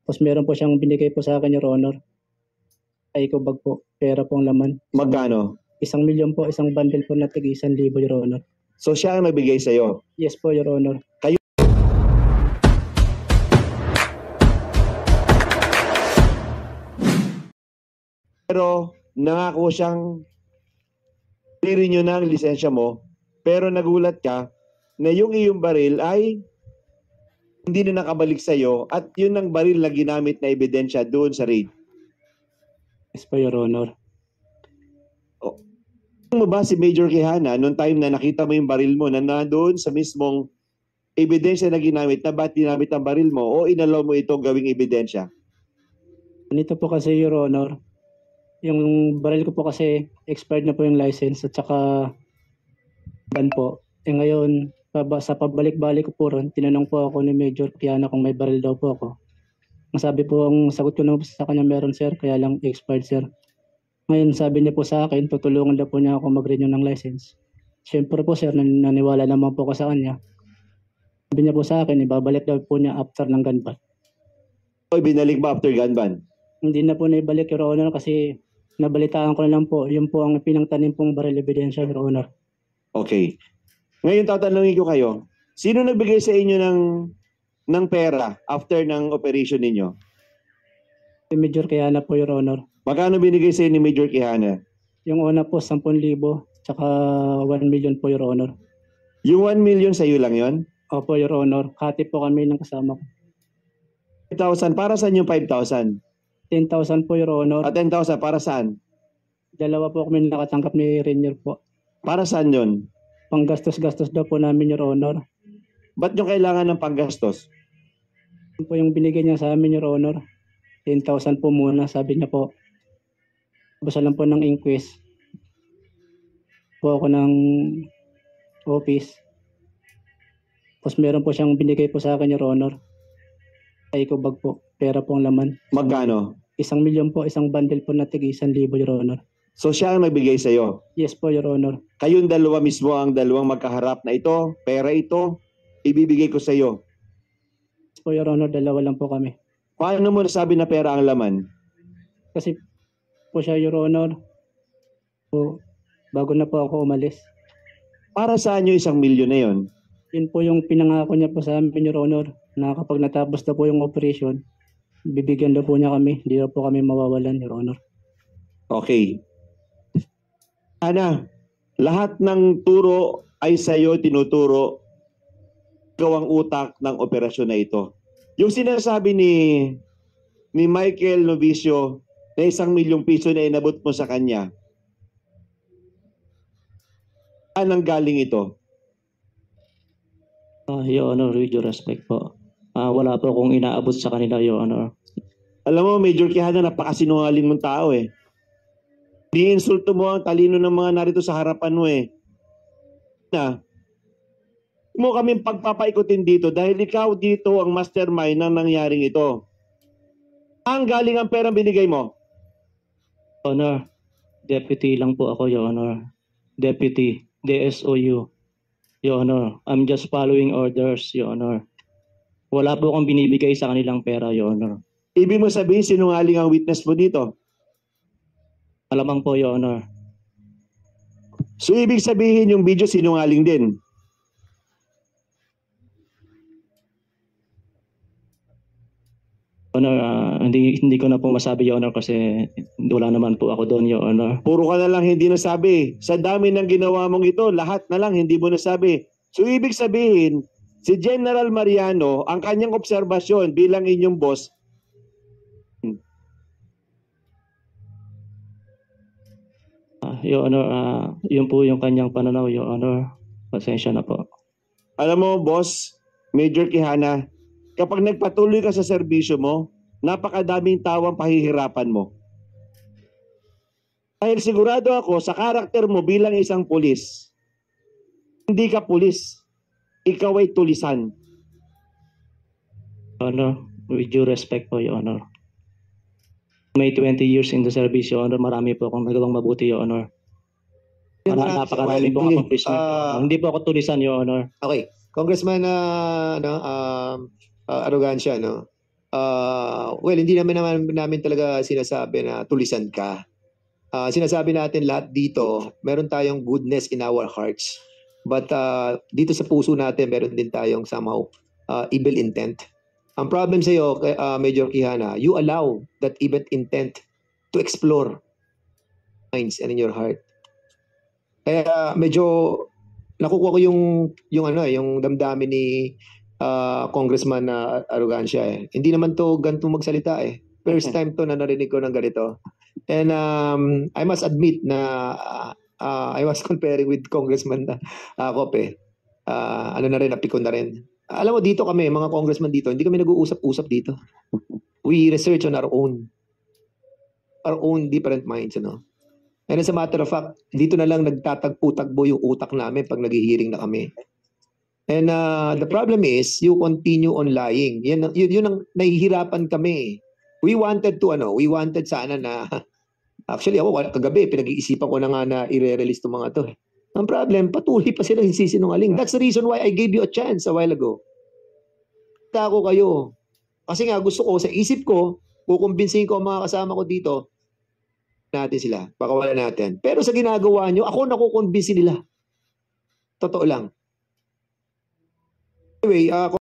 Tapos meron po siyang binigay po sa akin, Your Honor. Ay ko bag po, pera po ang laman. Magkano? 1,000,000 po, isang bundle po na tig 1,000, Your Honor. So siya ang nagbigay sa'yo? Yes po, Your Honor. Pero nangako siyang i-renew na ang lisensya mo, pero nagulat ka na yung iyong baril ay hindi na nakabalik sa'yo at yun ang baril na ginamit na ebidensya doon sa raid. Yes po, Your Honor. Ano mo ba si Major Quijana noong time na nakita mo yung baril mo na nandoon sa mismong ebidensya na ginamit na ba't ginamit ang baril mo o inalaw mo ito gawing ebidensya? Ganito po kasi, Your Honor. Yung baril ko po kasi expired na po yung license at saka ban po. Ngayon, sa pabalik-balik ko po ron, tinanong po ako ni Major Quijana kung may baril daw po ako. Ang sabi po, ang sagot ko naman sa kanya, meron sir, kaya lang expired sir. Ngayon sabi niya po sa akin, tutulungan daw po niya ako mag-renew ng license. Siyempre po sir, naniwala naman po ako sa kanya. Sabi niya po sa akin, ibabalik daw po niya after ng gun ban. O binalik ba after gun ban? Hindi na po naibalik, Your Honor, kasi nabalitaan ko na lang po, yun po ang pinangtanim pong baril ebidensya, Your Honor. Okay. Ngayon tatanungin ko kayo, sino nagbigay sa inyo ng pera after ng operation ninyo? Si Major Quijana po, Your Honor. Magkano binigay sa inyo ni Major Quijana? Yung una po, 10,000, tsaka 1 million po, Your Honor. Yung 1 million sa iyo lang yon? Opo, Your Honor. Hati po kami ng kasama ko. 5,000, para saan yung 5,000? 10,000 po, Your Honor. At 10,000, para saan? Dalawa po kami nakatanggap ni Rainier po. Para saan yun? Panggastos-gastos daw po namin, Your Honor. Ba't nyo kailangan ng panggastos? Yun po yung binigay niya sa amin, Your Honor. 10,000 po muna, sabi niya po. Basta lang po ng inquest. Po ako ng office. Tapos meron po siyang binigay po sa akin, Your Honor. Ay ko bag po, pera po ang laman. Magkano? 1,000,000 po, isang bundle po na tig 1,000, Your Honor. So siya ang nagbigay sa'yo? Yes po, Your Honor. Kayong dalawa mismo ang dalawang magkaharap na ito, pera ito, ibibigay ko sa'yo. Yes po, Your Honor, dalawa lang po kami. Paano mo nasabi na pera ang laman? Kasi po siya, Your Honor, po, bago na po ako umalis. Para saan yung 1,000,000 na yon? Yun po yung pinangako niya po sa amin, Your Honor, na kapag natapos na po yung operation, bibigyan daw po niya kami, hindi daw po kami mawawalan, Your Honor. Okay. Ana, lahat ng turo ay sa'yo tinuturo, ikaw ang utak ng operasyon na ito. Yung sinasabi ni Michael Novicio na 1,000,000 piso na inabot mo sa kanya, anong galing ito? Your Honor, with due respect po. Wala po akong inaabot sa kanila, Your Honor. Alam mo, Major Quijana, napakasinungaling mong tao eh. Di-insulto mo ang talino ng mga narito sa harapan mo eh. Mo kaming pagpapaikutin dito dahil ikaw dito ang mastermind ng nangyaring ito. Ang galing ang perang binigay mo? Honor, deputy lang po ako, Your Honor. Deputy, DSOU. Your Honor, I'm just following orders, Your Honor. Wala po akong binibigay sa kanilang pera, Your Honor. Ibig mo sabihin, sinungaling ang witness mo dito? Malamang po, Your Honor. So, ibig sabihin yung video sinungaling din? Honor, hindi ko na po masabi, Your Honor, kasi wala naman po ako doon, Your Honor. Puro ka na lang hindi nasabi. Sa dami ng ginawa mong ito, lahat na lang hindi mo nasabi. So, ibig sabihin, si General Mariano, ang kanyang obserbasyon bilang inyong boss, Your Honor, yun po yung kanyang pananaw, Your Honor. Pasensya na po. Alam mo, boss, Major Quijana, kapag nagpatuloy ka sa serbisyo mo, napakadaming tawang pahihirapan mo. Dahil sigurado ako sa karakter mo bilang isang pulis, hindi ka pulis, ikaw ay tulisan. Honor, with due respect po, Your Honor. May 20 years in the service, Your Honor. Marami po akong nagawang mabuti, Your Honor. Napakarami po akong accomplishment. Hindi po ako tulisan, Your Honor. Okay. Congressman Arrogancia, no? Well, hindi namin talaga sinasabi na tulisan ka. Sinasabi natin lahat dito, meron tayong goodness in our hearts. But dito sa puso natin, meron din tayong somehow evil intent. Ang problem sa iyo, Major Quijana, you allow that evil intent to explore minds and in your heart. Kaya medyo nakukuha ko yung damdamin ni Congressman Arrogancia eh. Hindi naman to ganito magsalita eh. First time to na narinig ko ng ganito. And I must admit na I was comparing with Congressman Cope. Ano na rin, napikon na rin. Alam mo, dito kami, mga congressman dito, hindi kami nag-uusap-usap dito. We research on our own different minds, ano. And as a matter of fact, dito na lang nagtatagpo-tagbo yung utak namin pag naghihiring na kami. And the problem is, you continue on lying. Yun ang nahihirapan kami. We wanted sana na, actually ako, kagabi, pinag-iisipan ko na nga na i-release itong mga to. Ang problem, patuloy pa silang sinungaling. That's the reason why I gave you a chance a while ago. Tako kayo. Kasi nga, gusto ko, sa isip ko, kukumbinsin ko ang mga kasama ko dito, natin sila, pakawalan natin. Pero sa ginagawa nyo, ako nakukumbinsin nila. Totoo lang. Anyway,